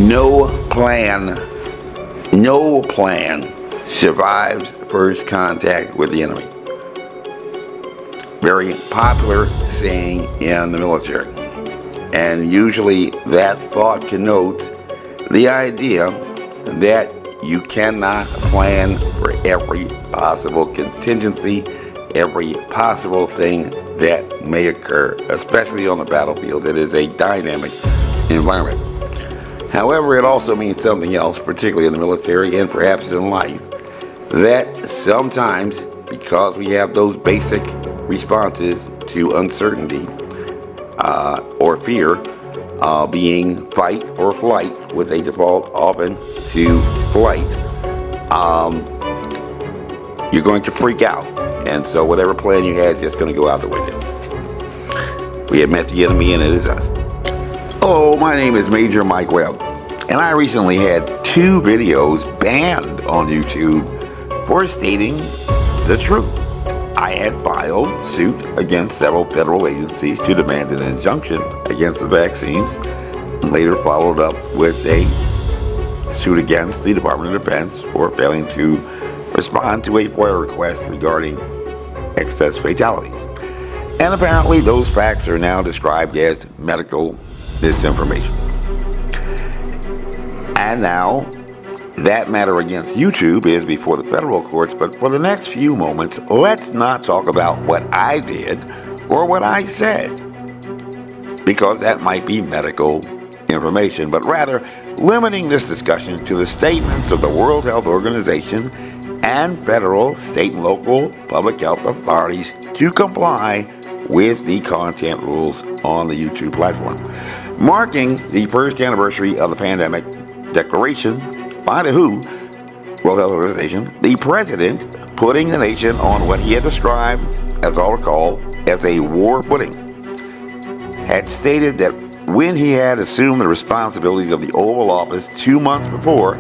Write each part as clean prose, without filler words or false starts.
No plan survives first contact with the enemy. Very popular saying in the military. And usually that thought connotes the idea that you cannot plan for every possible contingency, every possible thing that may occur, especially on the battlefield. It is a dynamic environment. However, it also means something else, particularly in the military and perhaps in life, that sometimes, because we have those basic responses to uncertainty or fear, being fight or flight, with a default often to flight, you're going to freak out. And so whatever plan you had is just going to go out the window. We have met the enemy, and it is us. Hello, my name is Major Mike Webb, and I recently had 2 videos banned on YouTube for stating the truth. I had filed suit against several federal agencies to demand an injunction against the vaccines, and later followed up with a suit against the Department of Defense for failing to respond to a FOIA request regarding excess fatalities. And apparently those facts are now described as medical disinformation. And now that matter against YouTube is before the federal courts, but for the next few moments, let's not talk about what I did or what I said, because that might be medical information, but rather limiting this discussion to the statements of the World Health Organization and federal, state, and local public health authorities to comply with the content rules on the YouTube platform. Marking the first anniversary of the pandemic declaration by the WHO, World Health Organization, the president putting the nation on what he had described, as I'll recall, as a war footing, had stated that when he had assumed the responsibility of the Oval Office 2 months before,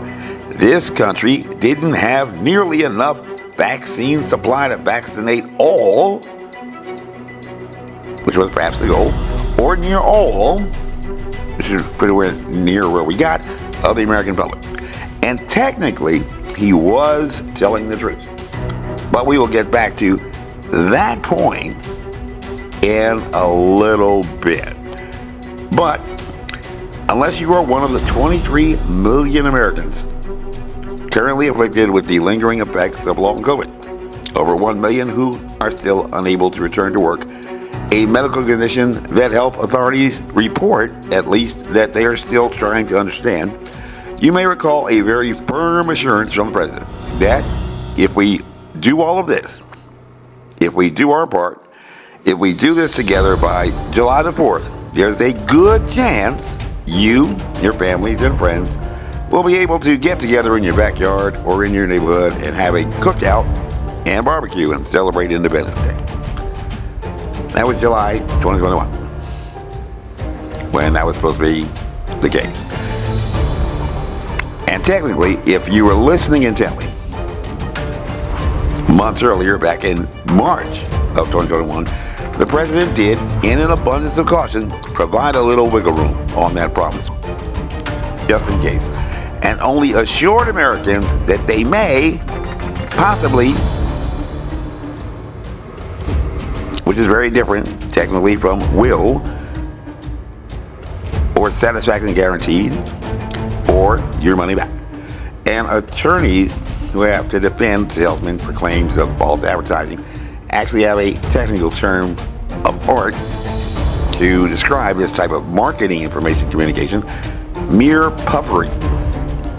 this country didn't have nearly enough vaccine supply to vaccinate all, which was perhaps the goal, or near all, which is pretty near where we got, of the American public. And technically, he was telling the truth. But we will get back to that point in a little bit. But unless you are one of the 23 million Americans currently afflicted with the lingering effects of long COVID, over 1 million who are still unable to return to work, a medical condition that health authorities report, at least, that they are still trying to understand, you may recall a very firm assurance from the president that if we do all of this, if we do our part, if we do this together by July the 4th, there's a good chance you, your families, and friends will be able to get together in your backyard or in your neighborhood and have a cookout and barbecue and celebrate Independence Day. That was July 2021, when that was supposed to be the case. And technically, if you were listening intently, months earlier, back in March of 2021, the president did, in an abundance of caution, provide a little wiggle room on that promise, just in case, and only assured Americans that they may, possibly, which is very different technically from will, or satisfaction guaranteed, or your money back. And attorneys who have to defend salesmen for claims of false advertising actually have a technical term apart to describe this type of marketing information communication: mere puffery.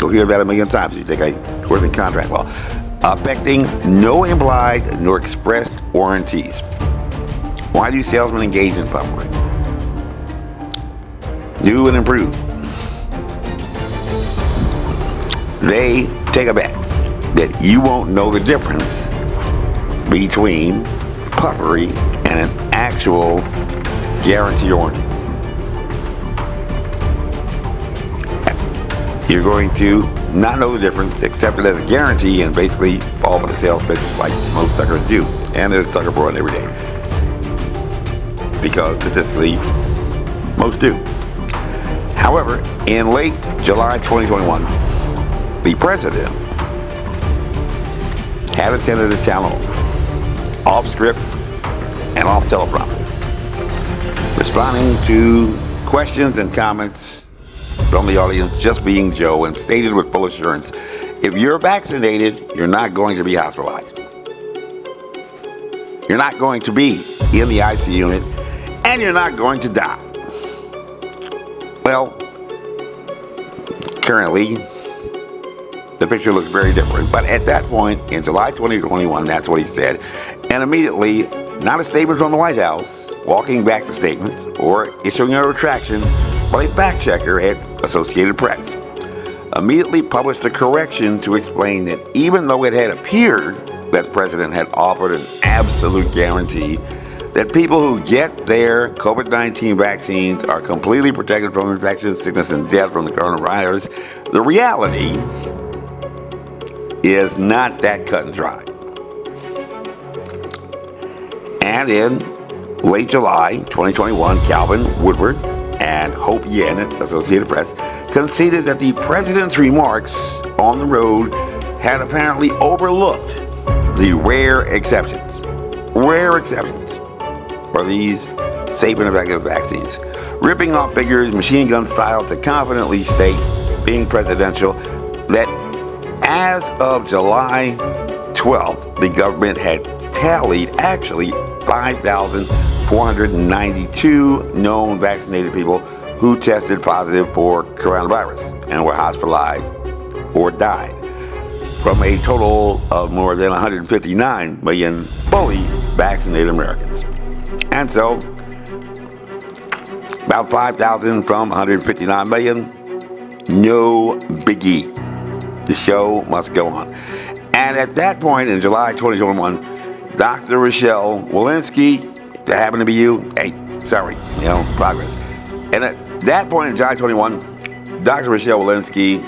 You'll hear that 1 million times if you take a course in contract law. Affecting no implied nor expressed warranties. Why do salesmen engage in puffery? Do and improve. They take a bet that you won't know the difference between puffery and an actual guarantee or warranty. You're going to not know the difference, accept it as a guarantee, and basically fall for the sales pitch like most suckers do. And there's sucker born every day, because statistically, most do. However, in late July 2021, the president had attended a town hall, off script and off teleprompter, responding to questions and comments from the audience, just being Joe, and stated with full assurance, if you're vaccinated, you're not going to be hospitalized. You're not going to be in the ICU unit, and you're not going to die. Well, currently, the picture looks very different. But at that point, in July 2021, that's what he said. And immediately, not a statement from the White House, walking back the statements, or issuing a retraction, but a fact checker at Associated Press immediately published a correction to explain that even though it had appeared that the president had offered an absolute guarantee that people who get their COVID-19 vaccines are completely protected from infection, sickness, and death from the coronavirus, the reality is not that cut and dry. And in late July 2021, Calvin Woodward and Hope Yen at Associated Press conceded that the president's remarks on the road had apparently overlooked the rare exceptions for these safe and effective vaccines, ripping off figures machine gun style to confidently state, being presidential, that as of July 12th, the government had tallied actually 5,492 known vaccinated people who tested positive for coronavirus and were hospitalized or died, from a total of more than 159 million fully vaccinated Americans. And so, about 5,000 from 159 million, no biggie. The show must go on. And at that point in July 2021, Dr. Rochelle Walensky, that happened to be you, hey, sorry, progress. And at that point in July 21, Dr. Rochelle Walensky,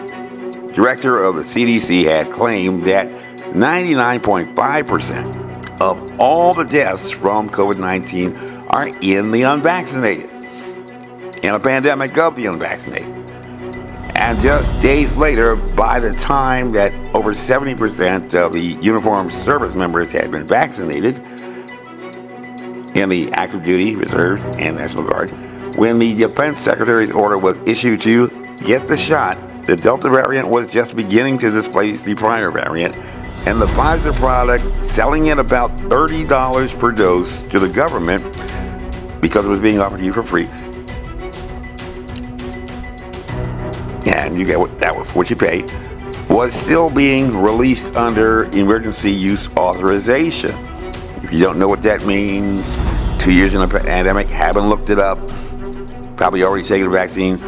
director of the CDC, had claimed that 99.5% of all the deaths from COVID-19 are in the unvaccinated, in a pandemic of the unvaccinated. And just days later, by the time that over 70% of the uniformed service members had been vaccinated in the active duty, reserves, and National Guard, when the Defense Secretary's order was issued to get the shot, the Delta variant was just beginning to displace the prior variant, and the Pfizer product selling at about $30 per dose to the government because it was being offered to you for free. And you get what you pay, was still being released under emergency use authorization. If you don't know what that means, 2 years in a pandemic, haven't looked it up, probably already taken a vaccine,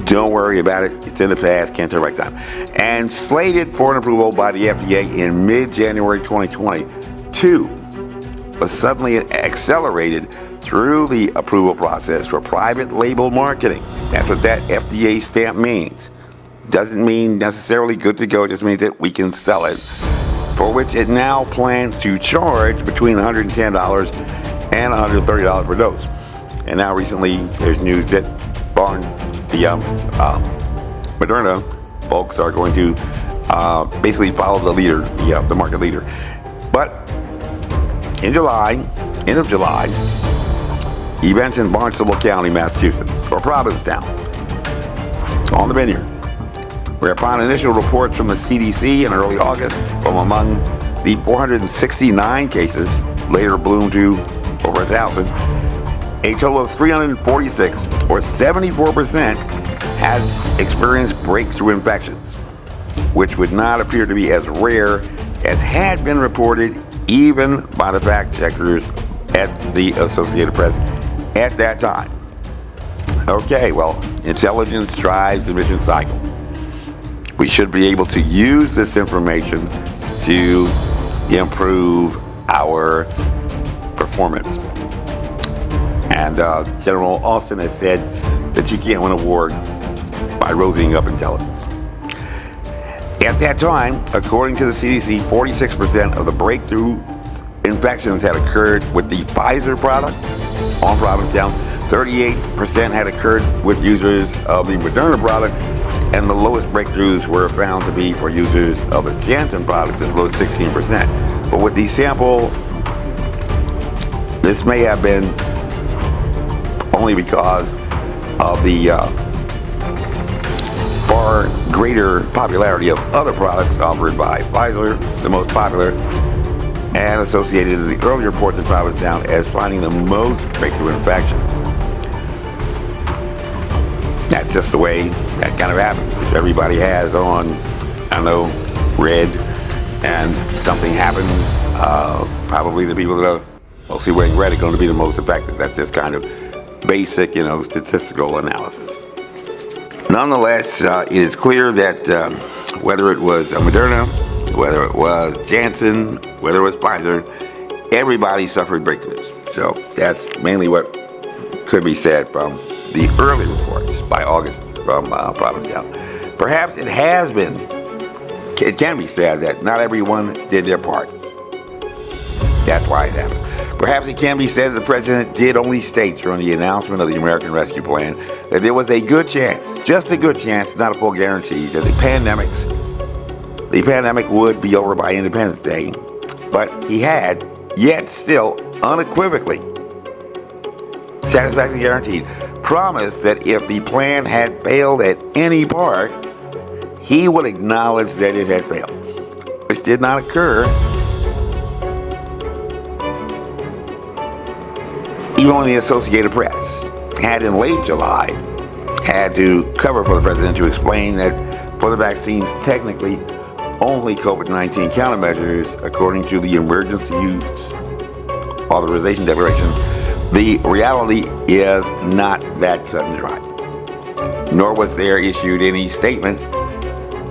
don't worry about it, it's in the past, can't turn back time. And slated for an approval by the FDA in mid-January 2022, but suddenly it accelerated through the approval process for private label marketing. That's what that FDA stamp means. Doesn't mean necessarily good to go, it just means that we can sell it, for which it now plans to charge between $110 and $130 per dose. And now recently there's news that Moderna folks are going to basically follow the leader, the market leader. But in July, end of July, events in Barnstable County, Massachusetts, or Provincetown, on the Vineyard, where upon initial reports from the CDC in early August, from among the 469 cases, later ballooned to over 1,000, a total of 346, or 74%, had experienced breakthrough infections, which would not appear to be as rare as had been reported even by the fact checkers at the Associated Press at that time. Okay, well, intelligence drives the mission cycle. We should be able to use this information to improve our performance. And General Austin has said that you can't win a war by rosying up intelligence. At that time, according to the CDC, 46% of the breakthrough infections had occurred with the Pfizer product on Provincetown, 38% had occurred with users of the Moderna product, and the lowest breakthroughs were found to be for users of the Janssen product, as low as 16%. But with the sample, this may have been only because of the far greater popularity of other products offered by Pfizer, the most popular, and associated in the earlier reports of Provincetown as finding the most breakthrough infections. That's just the way that kind of happens. If everybody has on, I don't know, red, and something happens, probably the people that are mostly wearing red are going to be the most affected. That's just kind of basic, statistical analysis. Nonetheless, it is clear that whether it was Moderna, whether it was Janssen, whether it was Pfizer, everybody suffered breakthroughs. So that's mainly what could be said from the early reports by August from Provincetown. Perhaps it can be said that not everyone did their part. That's why it happened. Perhaps it can be said that the president did only state during the announcement of the American Rescue Plan that there was a good chance, just a good chance, not a full guarantee, that the pandemic would be over by Independence Day. But he had, yet still unequivocally, satisfactorily guaranteed, promised that if the plan had failed at any part, he would acknowledge that it had failed, which did not occur. Even when the Associated Press had in late July had to cover for the president to explain that for the vaccines, technically only COVID-19 countermeasures, according to the Emergency Use Authorization Declaration, the reality is not that cut and dry. Nor was there issued any statement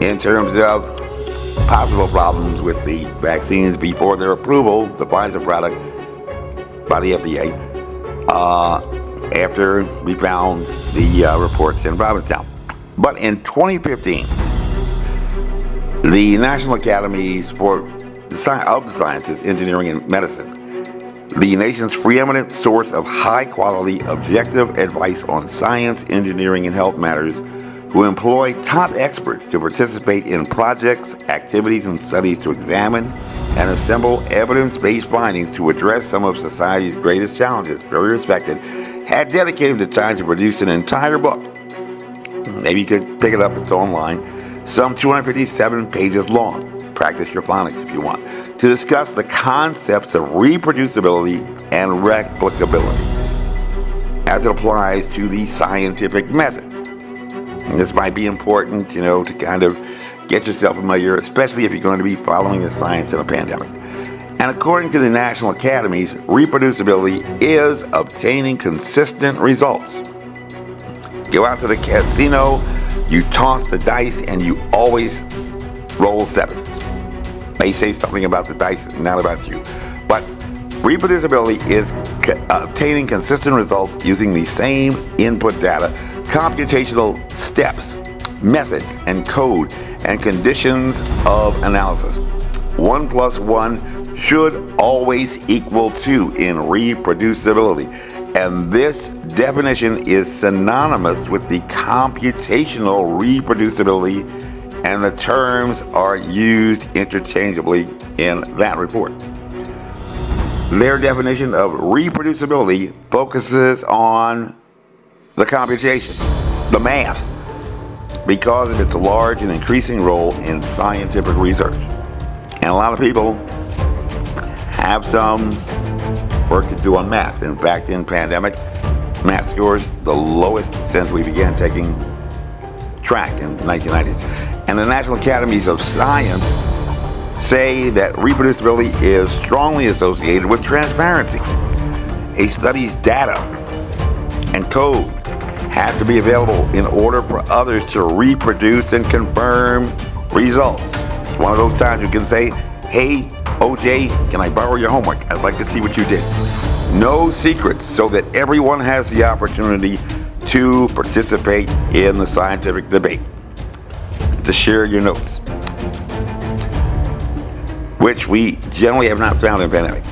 in terms of possible problems with the vaccines before their approval, the Pfizer product, by the FDA, after we found the reports in Provincetown. But in 2015, the National Academies of the Sciences, Engineering, and Medicine, the nation's preeminent source of high-quality, objective advice on science, engineering, and health matters, who employ top experts to participate in projects, activities, and studies to examine and assemble evidence-based findings to address some of society's greatest challenges, very respected, had dedicated the time to produce an entire book. Maybe you could pick it up, it's online, some 257 pages long. Practice your phonics if you want, to discuss the concepts of reproducibility and replicability as it applies to the scientific method. And this might be important, to kind of get yourself familiar, especially if you're going to be following the science in a pandemic. And according to the National Academies, reproducibility is obtaining consistent results. Go out to the casino, you toss the dice, and you always roll sevens. May say something about the dice, not about you. But reproducibility is obtaining consistent results using the same input data, computational steps, methods, and code, and conditions of analysis. 1 + 1 should always equal 2 in reproducibility. And this definition is synonymous with the computational reproducibility, and the terms are used interchangeably in that report. Their definition of reproducibility focuses on the computation, the math, because of its large and increasing role in scientific research. And a lot of people have some work to do on math. In fact, in pandemic, math scores the lowest since we began taking track in the 1990s. And the National Academies of Science say that reproducibility is strongly associated with transparency. A study's data and code have to be available in order for others to reproduce and confirm results. It's one of those times you can say, hey, OJ, can I borrow your homework? I'd like to see what you did. No secrets, so that everyone has the opportunity to participate in the scientific debate, to share your notes, which we generally have not found in pandemic,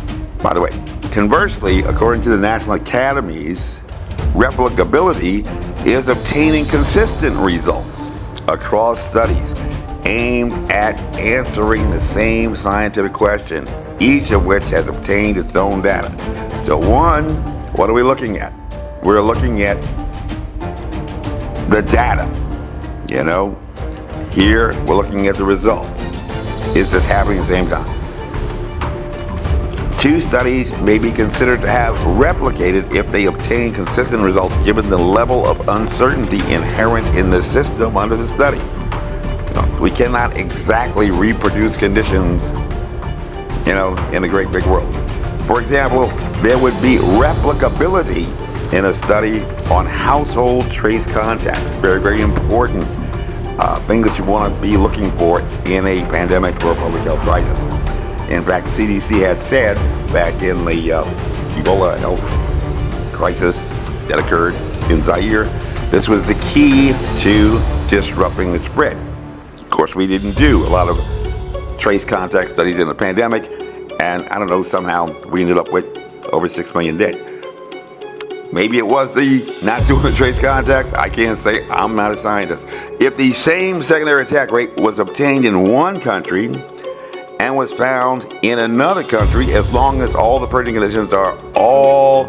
by the way. Conversely, according to the National Academies, Replicability is obtaining consistent results across studies aimed at answering the same scientific question, each of which has obtained its own data. So what are we looking at? We're looking at the data. Here we're looking at the results. Is this happening at the same time? Two studies may be considered to have replicated if they obtain consistent results given the level of uncertainty inherent in the system under the study. We cannot exactly reproduce conditions, in the great big world. For example, there would be replicability in a study on household trace contacts. Very, very important thing that you want to be looking for in a pandemic or a public health crisis. In fact, the CDC had said back in the Ebola health crisis that occurred in Zaire, this was the key to disrupting the spread. Of course, we didn't do a lot of trace contact studies in the pandemic, and I don't know, somehow we ended up with over 6 million dead. Maybe it was the not doing the trace contacts. I can't say. I'm not a scientist. If the same secondary attack rate was obtained in one country and was found in another country, as long as all the pertinent conditions are all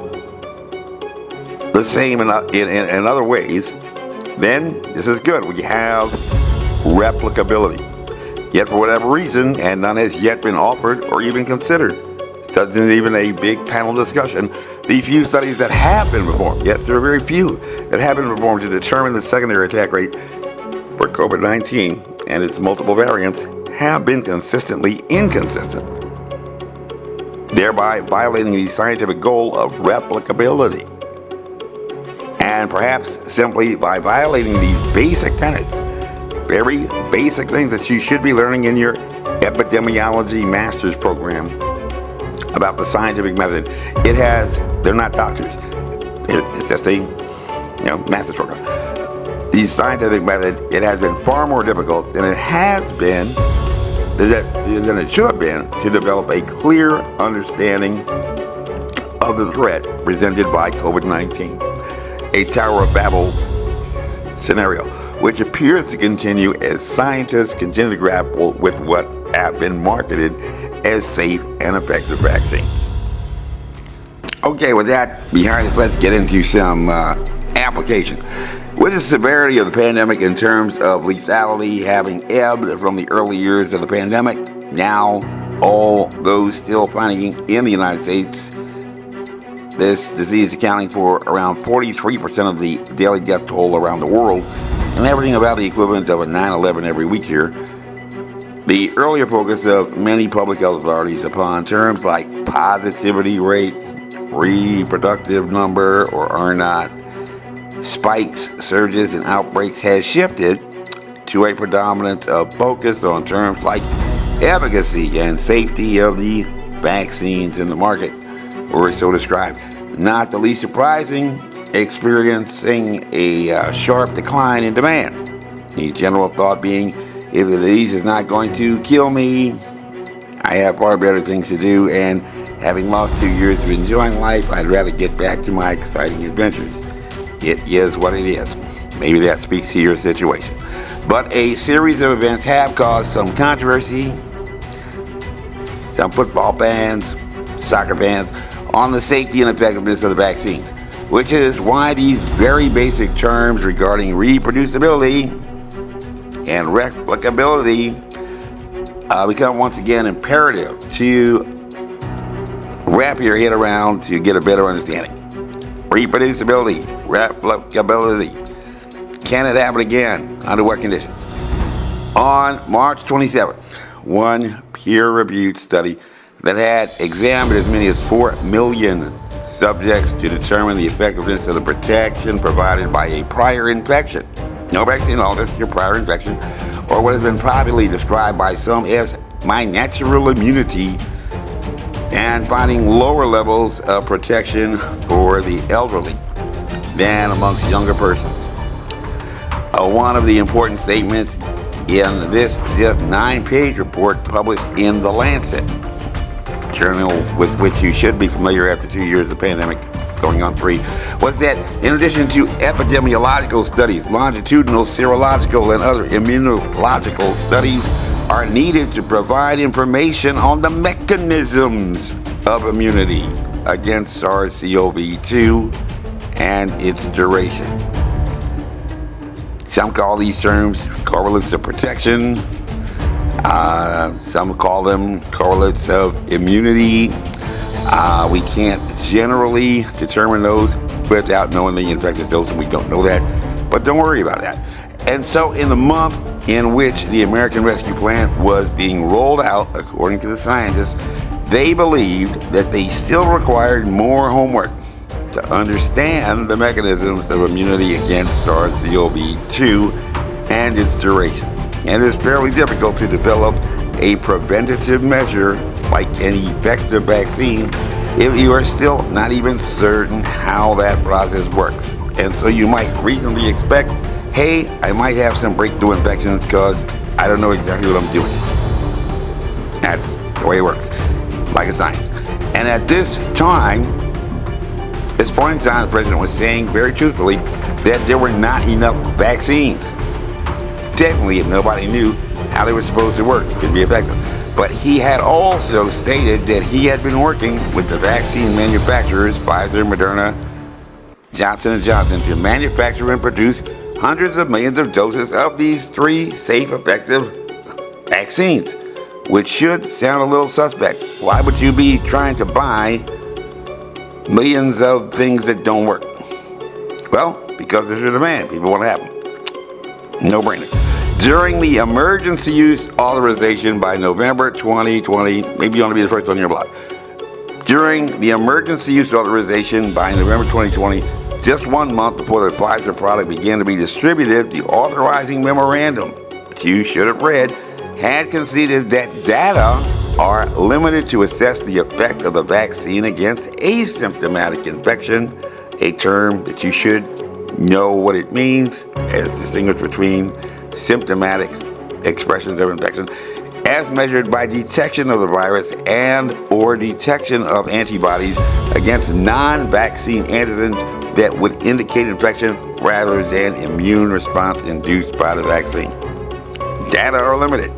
the same in other ways, then this is good. We have replicability. Yet for whatever reason, and none has yet been offered or even considered, it isn't even a big panel discussion, the few studies that have been performed, yes, there are very few that have been performed to determine the secondary attack rate for COVID-19 and its multiple variants have been consistently inconsistent, thereby violating the scientific goal of replicability. And perhaps simply by violating these basic tenets, very basic things that you should be learning in your epidemiology master's program about the scientific method. They're not doctors. It's just a master's program. The scientific method, it has been far more difficult than it has been, than it should have been, to develop a clear understanding of the threat presented by COVID-19. A Tower of Babel scenario, which appears to continue as scientists continue to grapple with what have been marketed as safe and effective vaccines. Okay, with that behind us, let's get into some application. With the severity of the pandemic in terms of lethality having ebbed from the early years of the pandemic, now all those still finding in the United States, this disease accounting for around 43% of the daily death toll around the world, and everything about the equivalent of a 9/11 every week here. The earlier focus of many public health authorities upon terms like positivity rate, reproductive number, or R&R, spikes, surges, and outbreaks has shifted to a predominance of focus on terms like efficacy and safety of the vaccines in the market, or so described. Not the least surprising, experiencing a sharp decline in demand. The general thought being, if the disease is not going to kill me, I have far better things to do, and having lost 2 years of enjoying life, I'd rather get back to my exciting adventures. It is what it is. Maybe that speaks to your situation. But a series of events have caused some controversy, some football fans, soccer fans, on the safety and effectiveness of the vaccines, which is why these very basic terms regarding reproducibility and replicability become once again imperative to wrap your head around to get a better understanding. Reproducibility, replicability. Can it happen again? Under what conditions? On March 27th, one peer-reviewed study that had examined as many as 4 million subjects to determine the effectiveness of the protection provided by a prior infection. No vaccine, all this is your prior infection, or what has been popularly described by some as my natural immunity, and finding lower levels of protection for the elderly than amongst younger persons. One of the important statements in this just 9-page report published in The Lancet, journal with which you should be familiar after 2 years of pandemic going on 3, was that in addition to epidemiological studies, longitudinal, serological, and other immunological studies are needed to provide information on the mechanisms of immunity against SARS-CoV-2 and its duration. Some call these terms correlates of protection. Some call them correlates of immunity. We can't generally determine those without knowing the infectious dose, and we don't know that. But don't worry about that. And so in the month in which the American Rescue Plan was being rolled out, according to the scientists, they believed that they still required more homework to understand the mechanisms of immunity against SARS-CoV-2 and its duration. And it's fairly difficult to develop a preventative measure like an effective vaccine if you are still not even certain how that process works. And so you might reasonably expect, hey, I might have some breakthrough infections because I don't know exactly what I'm doing. That's the way it works, like a science. And at this point in time, the president was saying very truthfully that there were not enough vaccines. Technically, if nobody knew how they were supposed to work, it could be effective. But he had also stated that he had been working with the vaccine manufacturers, Pfizer, Moderna, Johnson & Johnson, to manufacture and produce hundreds of millions of doses of these 3 safe, effective vaccines, which should sound a little suspect. Why would you be trying to buy millions of things that don't work? Well, because there's a demand. People want to have them. No brainer. During the emergency use authorization by November 2020, maybe you want to be the first on your block. During the emergency use authorization by November 2020, just 1 month before the Pfizer product began to be distributed, the authorizing memorandum, which you should have read, had conceded that data are limited to assess the effect of the vaccine against asymptomatic infection, a term that you should know what it means, as distinguished between symptomatic expressions of infection, as measured by detection of the virus and or detection of antibodies against non-vaccine antigens that would indicate infection rather than immune response induced by the vaccine. Data are limited.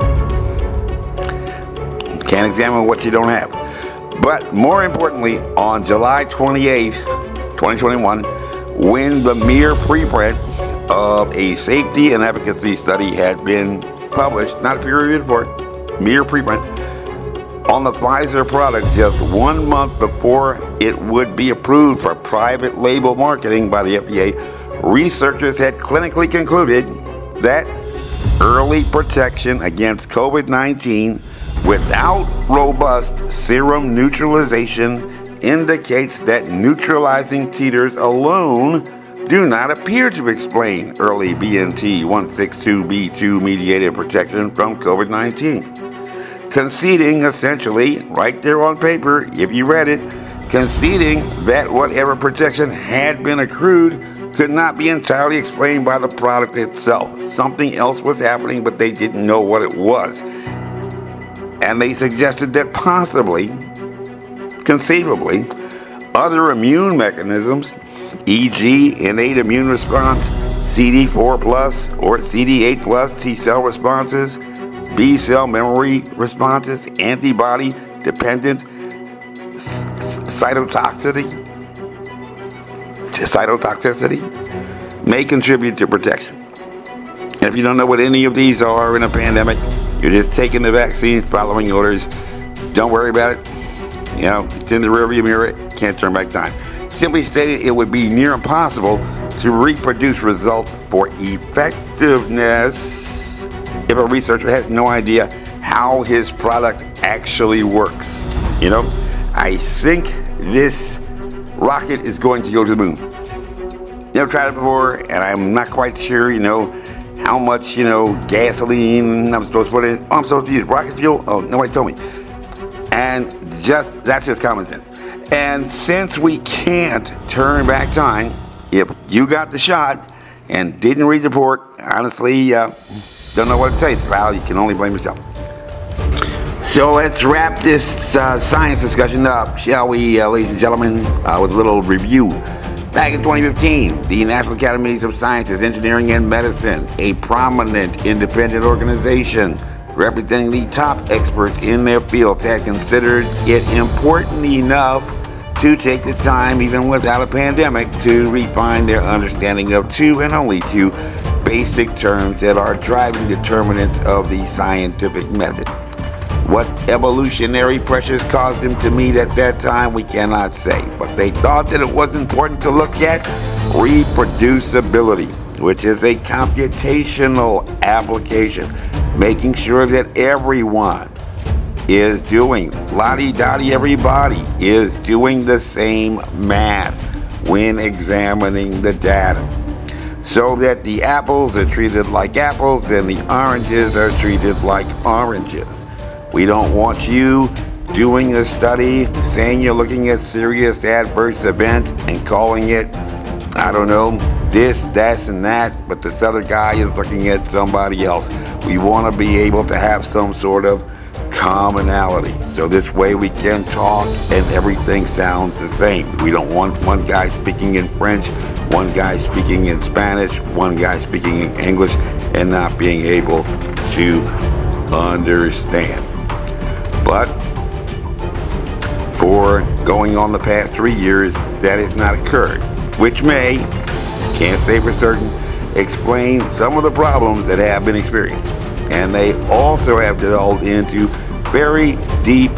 Can't examine what you don't have. But more importantly, on July 28th, 2021, when the mere preprint of a safety and efficacy study had been published, not a peer-reviewed report, mere preprint, on the Pfizer product just 1 month before it would be approved for private label marketing by the FDA, researchers had clinically concluded that early protection against COVID-19 without robust serum neutralization indicates that neutralizing titers alone do not appear to explain early BNT 162b2 mediated protection from COVID-19. Conceding essentially, right there on paper, if you read it, conceding that whatever protection had been accrued could not be entirely explained by the product itself. Something else was happening, but they didn't know what it was. And they suggested that possibly, conceivably, other immune mechanisms, e.g. innate immune response, CD4 plus or CD8 plus T-cell responses, B-cell memory responses, antibody-dependent cytotoxicity may contribute to protection. And if you don't know what any of these are in a pandemic, you're just taking the vaccines, following orders. Don't worry about it. You know, it's in the rearview mirror. Can't turn back time. Simply stated, it would be near impossible to reproduce results for effectiveness if a researcher has no idea how his product actually works. You know, I think this rocket is going to go to the moon. Never tried it before, and I'm not quite sure, how much, gasoline I'm supposed to put in. Oh, I'm supposed to use rocket fuel? Oh, nobody told me. And that's just common sense. And since we can't turn back time, if you got the shot and didn't read the report, honestly, don't know what to tell you. Well, you can only blame yourself. So let's wrap this science discussion up, shall we, ladies and gentlemen, with a little review. Back in 2015, the National Academies of Sciences, Engineering, and Medicine, a prominent independent organization representing the top experts in their fields, had considered it important enough to take the time, even without a pandemic, to refine their understanding of two and only two basic terms that are driving determinants of the scientific method. What evolutionary pressures caused them to meet at that time, we cannot say, but they thought that it was important to look at reproducibility, which is a computational application, making sure that everyone is doing, la-di-da-di, everybody is doing the same math when examining the data, so that the apples are treated like apples and the oranges are treated like oranges. We don't want you doing a study saying you're looking at serious adverse events and calling it, I don't know, this, that, and that, but this other guy is looking at somebody else. We want to be able to have some sort of commonality, so this way we can talk and everything sounds the same. We don't want one guy speaking in French, one guy speaking in Spanish, one guy speaking in English, and not being able to understand. But for going on the past 3 years, that has not occurred, which may, can't say for certain, explain some of the problems that have been experienced. And they also have delved into very deep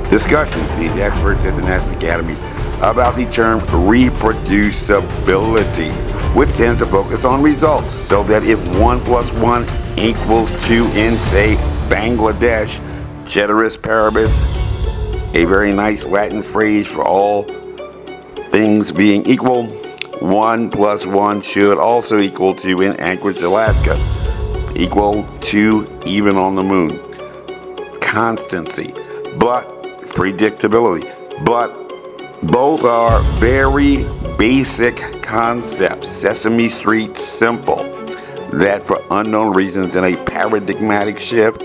discussions, these experts at the National Academies, about the term reproducibility, which tends to focus on results, so that if 1 + 1 = 2 in, say, Bangladesh, ceteris paribus, a very nice Latin phrase for all things being equal, 1 + 1 should also equal 2 in Anchorage, Alaska, equal to even on the moon. Constancy, but predictability. But both are very basic concepts, Sesame Street simple, that for unknown reasons in a paradigmatic shift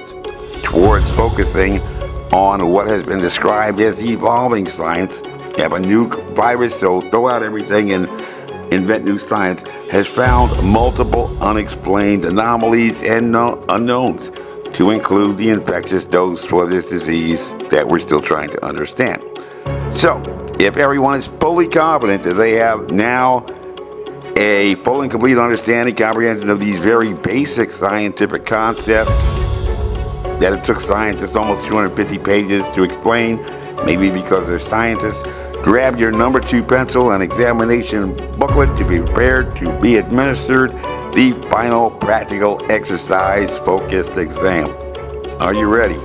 towards focusing on what has been described as evolving science, have a new virus, so throw out everything and invent new science, has found multiple unexplained anomalies and unknowns, to include the infectious dose for this disease that we're still trying to understand. So, if everyone is fully confident that they have now a full and complete understanding, comprehension of these very basic scientific concepts that it took scientists almost 250 pages to explain, maybe because they're scientists, grab your number 2 pencil and examination booklet to be prepared to be administered the final practical exercise focused exam. Are you ready?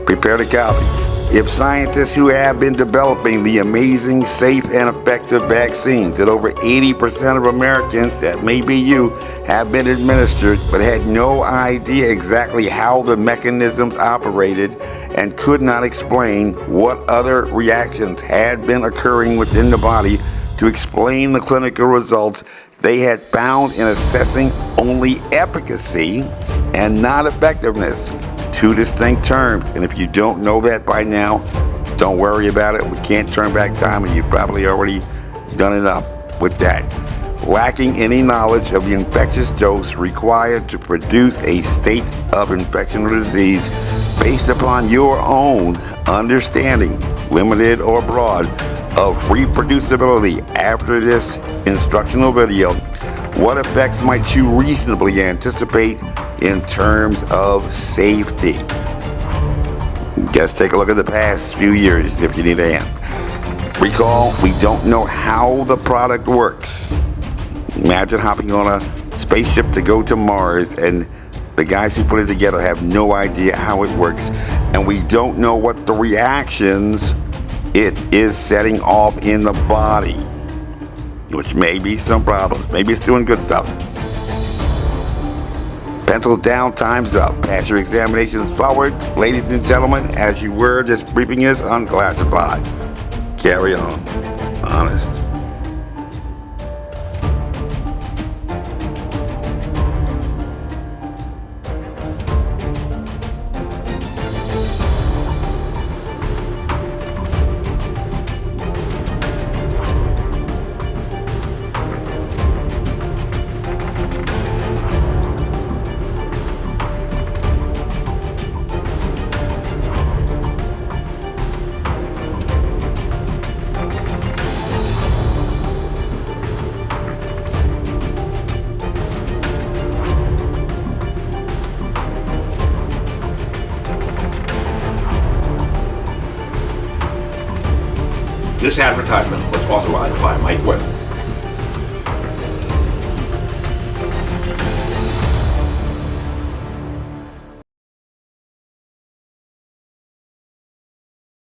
Prepare to copy. If scientists who have been developing the amazing, safe, and effective vaccines that over 80% of Americans, that may be you, have been administered but had no idea exactly how the mechanisms operated and could not explain what other reactions had been occurring within the body to explain the clinical results they had found in assessing only efficacy and not effectiveness. 2 distinct terms, and if you don't know that by now, don't worry about it. We can't turn back time, and you've probably already done enough with that. Lacking any knowledge of the infectious dose required to produce a state of infection or disease based upon your own understanding, limited or broad, of reproducibility. After this instructional video, what effects might you reasonably anticipate in terms of safety? Just take a look at the past few years if you need a hand. Recall, we don't know how the product works. Imagine hopping on a spaceship to go to Mars, and the guys who put it together have no idea how it works, and we don't know what the reactions it is setting off in the body, which may be some problems. Maybe it's doing good stuff. Pencils down, time's up. Pass your examinations forward. Ladies and gentlemen, as you were, this briefing is unclassified. Carry on. Honest. This advertisement was authorized by Mike Webb.